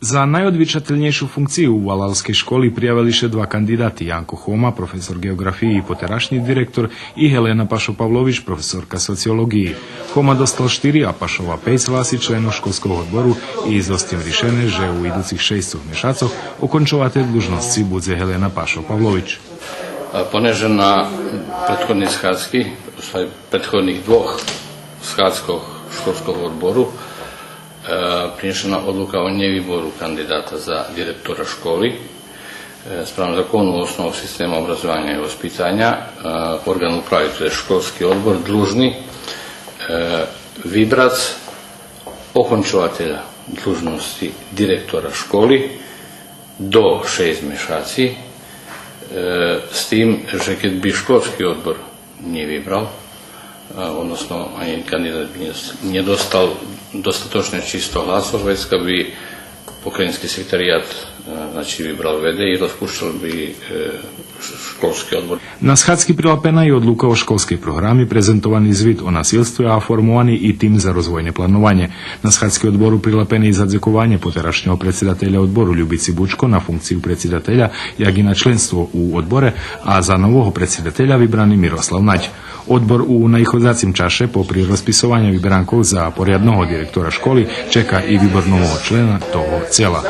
Za najodvičateljnejšiu funkciju u Valalskej školi prijaviliše dva kandidati, Janko Homa, profesor geografiji i poterašnji direktor, i Helena Pašo-Pavlović, profesorka sociologiji. Homa dostal 4, a Pašova 5 hlasi členov školskog odboru i z tim rješene, že u iducich 6 mešacoch okončovatelj dužnosti bude Helena Pašo-Pavlović. Poneže na prethodnih dvoch Shadskog školskog odboru prinešena odluka o nevýboru kandidata za direktora školi. Správno zakonu osnovnog sistema obrazovanja i vaspitanja organ upravitelja školski odbor dužni vybrať okončovatelja dužnosti direktora školi do 6 mešaci, s tim, že keď by školski odbor nije vybral, odnosno ani kandidat nije dostal dostatočne čisto glasov, već kad bi pokrajinski sekretarijat vybral vede i rozpušćal bi školski odbor. Na Shadski prilapena je odluka o školskej programi, prezentovani zvid o nasilstvu, a formovani i tim za rozvojne planovanje. Na Shadski odboru prilapene i zadzekovanje poterašnjeg predsjedatelja odboru Ljubici Bučko na funkciju predsjedatelja, jak i na členstvo u odbore, a za novog predsjedatelja vybraný Miroslav Nať. Odbor u najhodzacim čaše popri rozpisovanja vybrankov za poriadnoho direktora školi čeka i výbor novog člena toho cela.